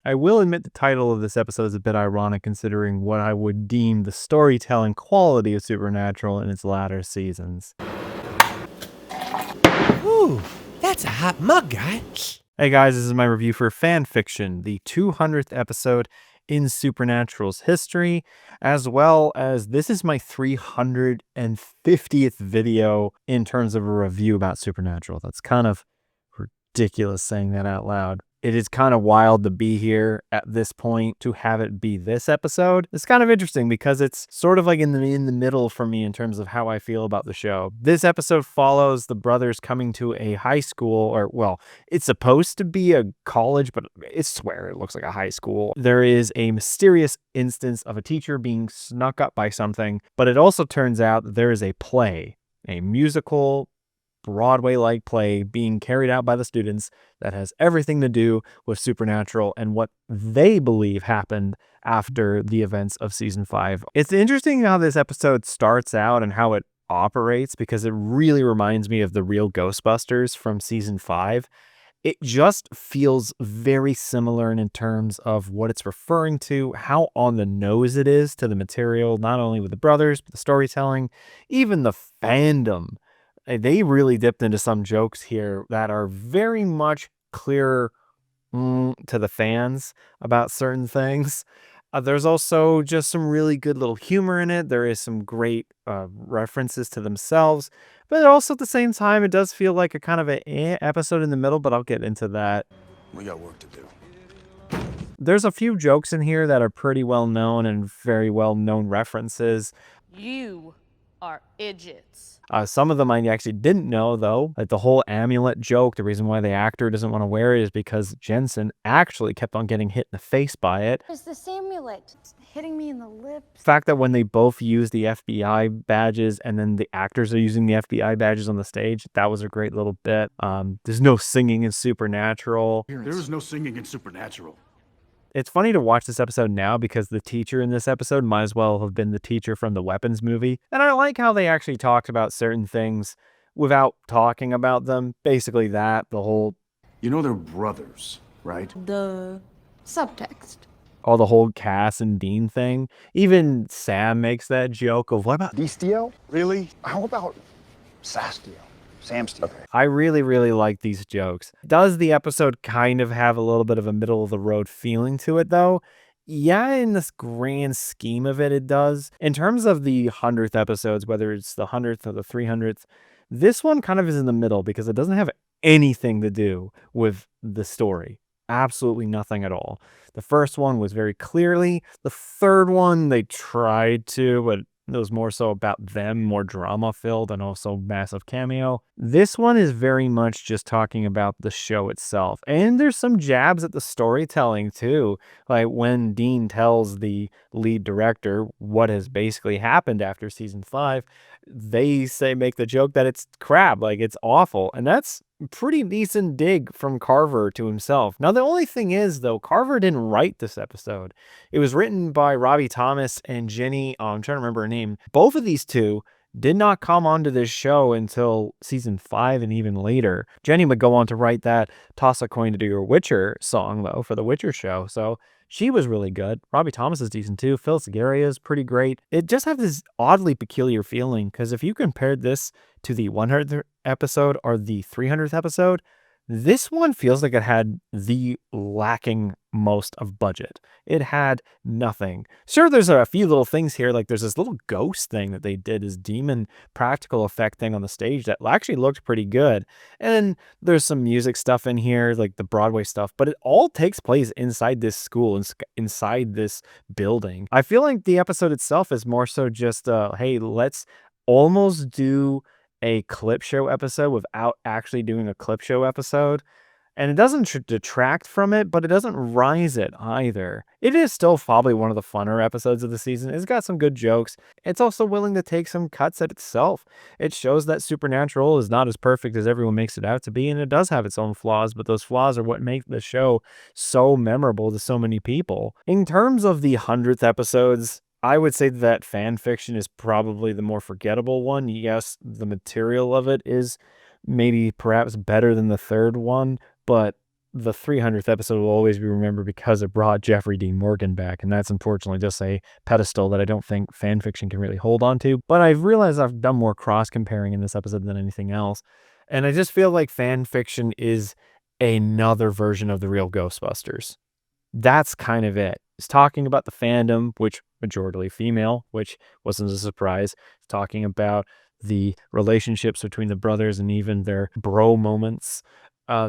I will admit the title of this episode is a bit ironic considering what I would deem the storytelling quality of Supernatural in its latter seasons. Ooh, that's a hot mug, guy. Hey guys, this is my review for Fan Fiction, the 200th episode in Supernatural's history, as well as this is my 350th video in terms of a review about Supernatural. That's kind of ridiculous saying that out loud. It is kind of wild to be here at this point to have it be this episode. It's kind of interesting because it's sort of like in the middle for me in terms of how I feel about the show. This episode follows the brothers coming to a high school, or well, it's supposed to be a college, but I swear it looks like a high school. There is a mysterious instance of a teacher being snuck up by something, but it also turns out that there is a play, a musical Broadway-like play being carried out by the students that has everything to do with Supernatural and what they believe happened after the events of season 5. It's interesting how this episode starts out and how it operates because it really reminds me of the real Ghostbusters from season 5. It just feels very similar in terms of what it's referring to, how on the nose it is to the material, not only with the brothers, but the storytelling, even the fandom. They really dipped into some jokes here that are very much clear to the fans about certain things. There's also just some really good little humor in it. There is some great references to themselves, but also at the same time, it does feel like a kind of an episode in the middle, but I'll get into that. We got work to do. There's a few jokes in here that are pretty well known and very well known references. You are idiots. Some of them I actually didn't know, though. Like the whole amulet joke, the reason why the actor doesn't want to wear it is because Jensen actually kept on getting hit in the face by it. There's this amulet. It's hitting me in the lips. The fact that when they both use the FBI badges and then the actors are using the FBI badges on the stage, that was a great little bit. There's no singing in Supernatural. There is no singing in Supernatural. It's funny to watch this episode now because the teacher in this episode might as well have been the teacher from the Weapons movie. And I like how they actually talked about certain things without talking about them. Basically the whole... You know they're brothers, right? The subtext. All the whole Cass and Dean thing. Even Sam makes that joke of, what about Destio? Really? How about Sastio? Samstio? Okay. I really, really like these jokes. Does the episode kind of have a little bit of a middle-of-the-road feeling to it, though? Yeah, in this grand scheme of it, it does. In terms of the 100th episodes, whether it's the 100th or the 300th, this one kind of is in the middle because it doesn't have anything to do with the story. Absolutely nothing at all. The first one was very clearly. The third one, they tried to, but it was more so about them, more drama-filled, and also massive cameo. This one is very much just talking about the show itself. And there's some jabs at the storytelling, too. Like when Dean tells the lead director what has basically happened after season 5, they make the joke that it's crap, like it's awful. And that's pretty decent dig from Carver to himself. Now, the only thing is, though, Carver didn't write this episode. It was written by Robbie Thomas and Jenny, I'm trying to remember her name. Both of these two did not come onto this show until season 5 and even later. Jenny would go on to write that Toss a Coin to Do Your Witcher song, though, for the Witcher show. So she was really good. Robbie Thomas is decent too. Phil Segaria is pretty great. It just has this oddly peculiar feeling because if you compared this to the 100th episode or the 300th episode, this one feels like it had the lacking most of budget. It had nothing. Sure, there's a few little things here, like there's this little ghost thing that they did, this demon practical effect thing on the stage that actually looked pretty good. And there's some music stuff in here, like the Broadway stuff, but it all takes place inside this school, inside this building. I feel like the episode itself is more so just, hey, let's almost do a clip show episode without actually doing a clip show episode. And it doesn't detract from it, but it doesn't rise it either. It is still probably one of the funner episodes of the season. It's got some good jokes. It's also willing to take some cuts at itself. It shows that Supernatural is not as perfect as everyone makes it out to be, and it does have its own flaws, but those flaws are what make the show so memorable to so many people. In terms of the 100th episodes, I would say that Fan Fiction is probably the more forgettable one. Yes, the material of it is maybe perhaps better than the third one, but the 300th episode will always be remembered because it brought Jeffrey Dean Morgan back, and that's unfortunately just a pedestal that I don't think fan fiction can really hold on to. But I've realized I've done more cross-comparing in this episode than anything else, and I just feel like fan fiction is another version of the real Ghostbusters. That's kind of it. It's talking about the fandom, which majority female, which wasn't a surprise. It's talking about the relationships between the brothers and even their bro moments.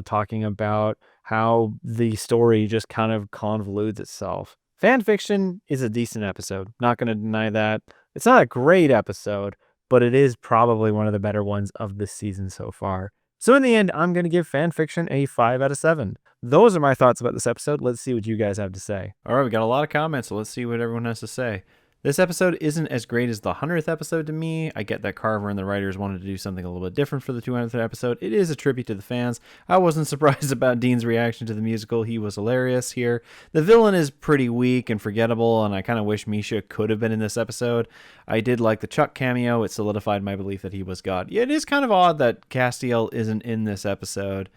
Talking about how the story just kind of convolutes itself. Fan fiction is a decent episode. Not going to deny that. It's not a great episode, but it is probably one of the better ones of this season so far. So in the end, I'm going to give fan fiction a 5 out of 7. Those are my thoughts about this episode. Let's see what you guys have to say. All right, we got a lot of comments, so let's see what everyone has to say. This episode isn't as great as the 100th episode to me. I get that Carver and the writers wanted to do something a little bit different for the 200th episode. It is a tribute to the fans. I wasn't surprised about Dean's reaction to the musical. He was hilarious here. The villain is pretty weak and forgettable, and I kind of wish Misha could have been in this episode. I did like the Chuck cameo. It solidified my belief that he was God. Yeah, it is kind of odd that Castiel isn't in this episode.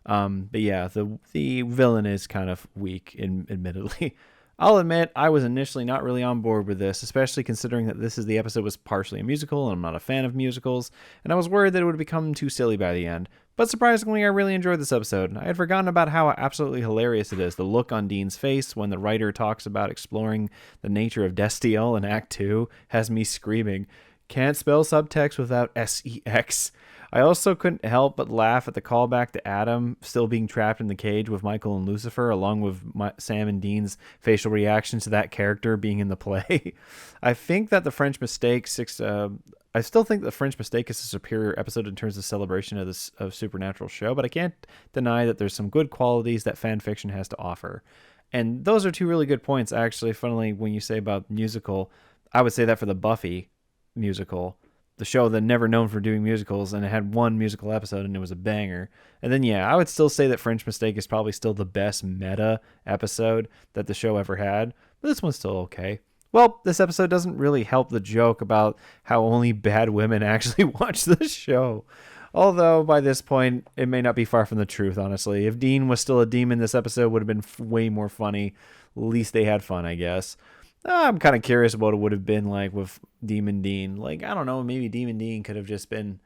But yeah, the villain is kind of weak, admittedly. I'll admit I was initially not really on board with this, especially considering that the episode was partially a musical and I'm not a fan of musicals, and I was worried that it would become too silly by the end. But surprisingly, I really enjoyed this episode. I had forgotten about how absolutely hilarious it is. The look on Dean's face when the writer talks about exploring the nature of Destiel in Act 2 has me screaming. Can't spell subtext without S-E-X. I also couldn't help but laugh at the callback to Adam still being trapped in the cage with Michael and Lucifer, along with Sam and Dean's facial reactions to that character being in the play. I think that the French Mistake I still think the French Mistake is a superior episode in terms of celebration of this supernatural show, but I can't deny that there's some good qualities that fan fiction has to offer. And those are two really good points, actually. Funnily, when you say about musical, I would say that for the Buffy musical, the show that never known for doing musicals, and it had one musical episode and it was a banger. And then I would still say that French Mistake is probably still the best meta episode that the show ever had, but this one's still okay. Well, this episode doesn't really help the joke about how only bad women actually watch the show. Although by this point it may not be far from the truth, honestly. If Dean was still a demon, this episode would have been way more funny. At least they had fun, I guess. I'm kind of curious what it would have been like with Demon Dean. Like, I don't know, maybe Demon Dean could have just been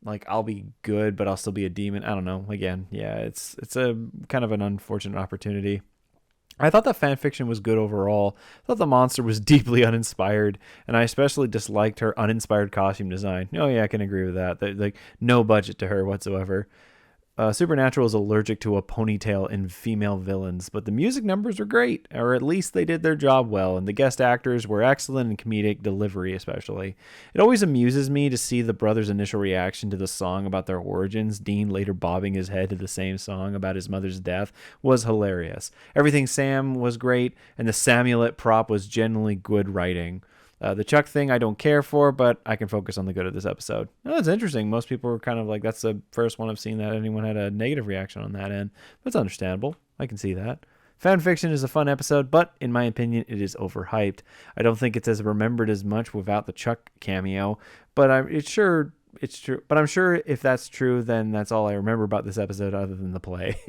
like, I'll be good, but I'll still be a demon. I don't know. Again, yeah, it's a kind of an unfortunate opportunity. I thought that fan fiction was good overall. I thought the monster was deeply uninspired, and I especially disliked her uninspired costume design. Oh yeah, I can agree with that. Like, no budget to her whatsoever. Supernatural is allergic to a ponytail in female villains, but the music numbers are great, or at least they did their job well, and the guest actors were excellent in comedic delivery especially. It always amuses me to see the brothers' initial reaction to the song about their origins. Dean later bobbing his head to the same song about his mother's death was hilarious. Everything Sam was great, and the Samulet prop was genuinely good writing. The Chuck thing I don't care for, but I can focus on the good of this episode. Oh, that's interesting. Most people were kind of like, that's the first one I've seen that anyone had a negative reaction on that end. But it's understandable. I can see that. Fan fiction is a fun episode, but in my opinion, it is overhyped. I don't think it's as remembered as much without the Chuck cameo, but it's true. But I'm sure if that's true, then that's all I remember about this episode other than the play.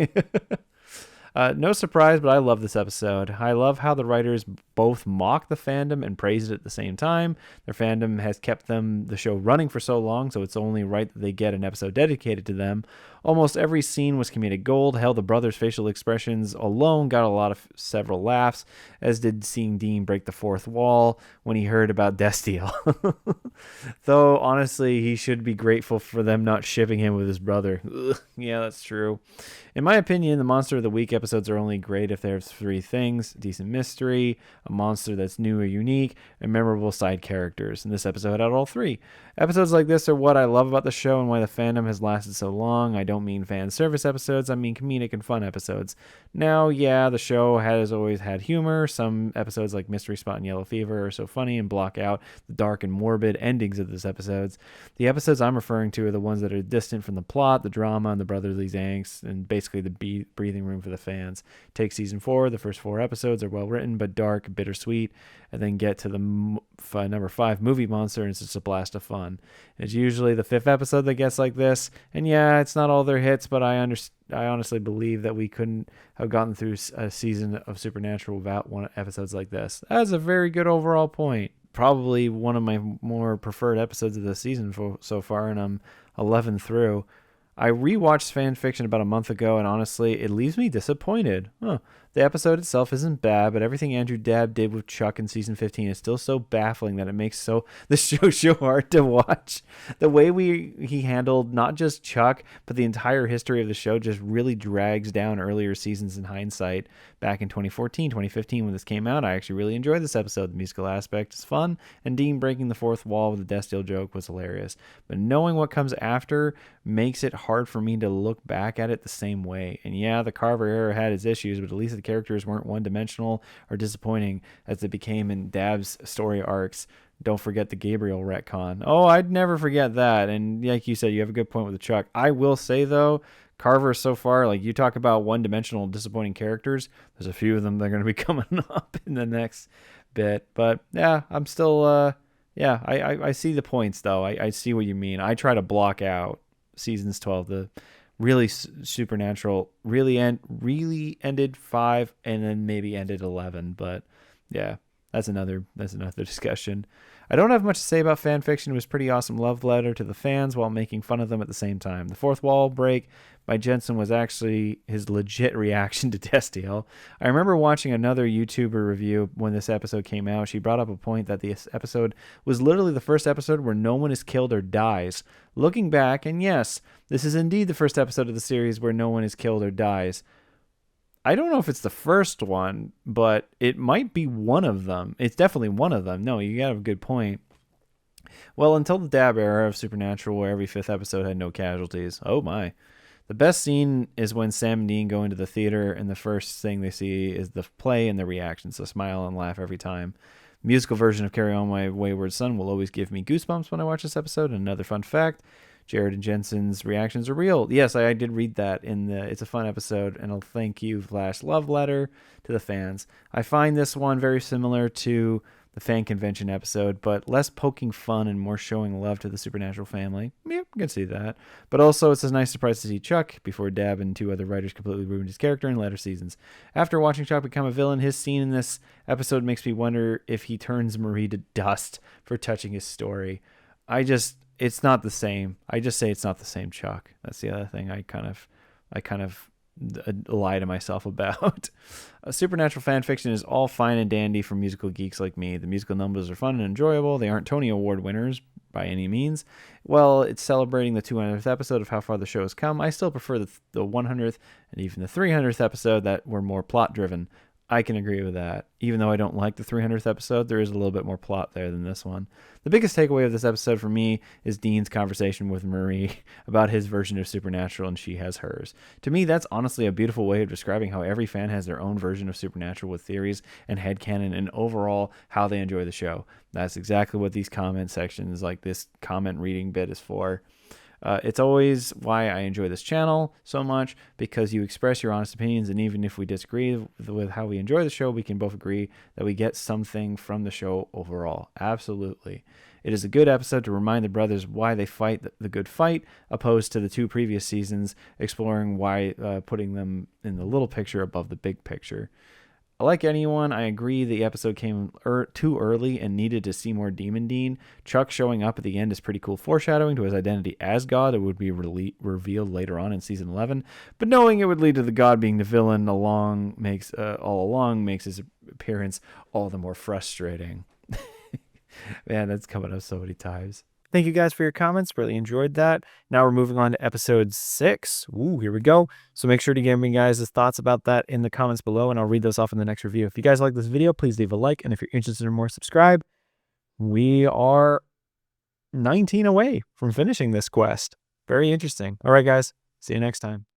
No surprise, but I love this episode. I love how the writers both mock the fandom and praise it at the same time. Their fandom has kept the show running for so long, so it's only right that they get an episode dedicated to them. Almost every scene was comedic gold. Hell, the brothers' facial expressions alone got several laughs, as did seeing Dean break the fourth wall when he heard about Destiel. Though, honestly, he should be grateful for them not shipping him with his brother. Ugh, yeah, that's true. In my opinion, the Monster of the Week episodes are only great if there's three things: decent mystery, a monster that's new or unique, and memorable side characters. And this episode had all three. Episodes like this are what I love about the show and why the fandom has lasted so long. I don't mean fan service episodes, I mean comedic and fun episodes. Now, yeah, the show has always had humor. Some episodes like Mystery Spot and Yellow Fever are so funny and block out the dark and morbid endings of these episodes. The episodes I'm referring to are the ones that are distant from the plot, the drama, and the brotherly angst, and basically the breathing room for the fans. Take season 4, the first 4 episodes are well written but dark, bittersweet, and then get to the number 5 movie monster, and it's just a blast of fun. It's usually the 5th episode that gets like this, and yeah, it's not all all their hits, but I honestly believe that we couldn't have gotten through a season of Supernatural without episodes like this. That's a very good overall point. Probably one of my more preferred episodes of the season so far, and I'm 11 through. I rewatched fan fiction about a month ago, and honestly, it leaves me disappointed. The episode itself isn't bad, but everything Andrew Dabb did with Chuck in season 15 is still so baffling that it makes the show so hard to watch. The way he handled not just Chuck, but the entire history of the show just really drags down earlier seasons in hindsight. Back in 2014, 2015, when this came out, I actually really enjoyed this episode. The musical aspect is fun, and Dean breaking the fourth wall with the death deal joke was hilarious. But knowing what comes after makes it hard for me to look back at it the same way. And yeah, the Carver era had its issues, but at least the characters weren't one-dimensional or disappointing as they became in Dabb's story arcs. Don't forget the Gabriel retcon. Oh, I'd never forget that. And like you said, you have a good point with the Chuck. I will say, though, Carver so far, like you talk about one-dimensional disappointing characters, there's a few of them that are going to be coming up in the next bit. But yeah, I'm still, I see the points, though. I see what you mean. I try to block out seasons 12, the really Supernatural really ended 5 and then maybe ended 11. But yeah, that's another discussion. I don't have much to say about fan fiction. It was a pretty awesome love letter to the fans while making fun of them at the same time. The fourth wall break by Jensen was actually his legit reaction to Destiel. I remember watching another YouTuber review when this episode came out. She brought up a point that this episode was literally the first episode where no one is killed or dies. Looking back, and yes, this is indeed the first episode of the series where no one is killed or dies. I don't know if it's the first one, but it might be one of them. It's definitely one of them. No, you got a good point. Well, until the Dabb era of Supernatural, where every 5th episode had no casualties. Oh my. The best scene is when Sam and Dean go into the theater, and the first thing they see is the play and the reactions. So smile and laugh every time. Musical version of Carry On My Wayward Son will always give me goosebumps when I watch this episode. And another fun fact, Jared and Jensen's reactions are real. Yes, I did read that it's a fun episode, and I'll thank you / love letter to the fans. I find this one very similar to the fan convention episode, but less poking fun and more showing love to the Supernatural family. Yeah, I can see that. But also, it's a nice surprise to see Chuck before Dabb and 2 other writers completely ruined his character in later seasons. After watching Chuck become a villain, his scene in this episode makes me wonder if he turns Marie to dust for touching his story. It's not the same. I just say it's not the same Chuck. That's the other thing I kind of lie to myself about. Supernatural fan fiction is all fine and dandy for musical geeks like me. The musical numbers are fun and enjoyable. They aren't Tony Award winners by any means. Well, it's celebrating the 200th episode of how far the show has come. I still prefer the 100th and even the 300th episode that were more plot driven. I can agree with that. Even though I don't like the 300th episode, there is a little bit more plot there than this one. The biggest takeaway of this episode for me is Dean's conversation with Marie about his version of Supernatural and she has hers. To me, that's honestly a beautiful way of describing how every fan has their own version of Supernatural with theories and headcanon and overall how they enjoy the show. That's exactly what these comment sections, like this comment reading bit, is for. It's always why I enjoy this channel so much, because you express your honest opinions, and even if we disagree with how we enjoy the show, we can both agree that we get something from the show overall. Absolutely. It is a good episode to remind the brothers why they fight the good fight, opposed to the 2 previous seasons, exploring why putting them in the little picture above the big picture. Like anyone, I agree the episode came too early and needed to see more Demon Dean. Chuck showing up at the end is pretty cool foreshadowing to his identity as God. It would be revealed later on in season 11. But knowing it would lead to the God being the villain all along makes his appearance all the more frustrating. Man, that's coming up so many times. Thank you guys for your comments. Really enjoyed that. Now we're moving on to episode 6. Ooh, here we go. So make sure to give me guys' thoughts about that in the comments below, and I'll read those off in the next review. If you guys like this video, please leave a like. And if you're interested in more, subscribe. We are 19 away from finishing this quest. Very interesting. All right, guys. See you next time.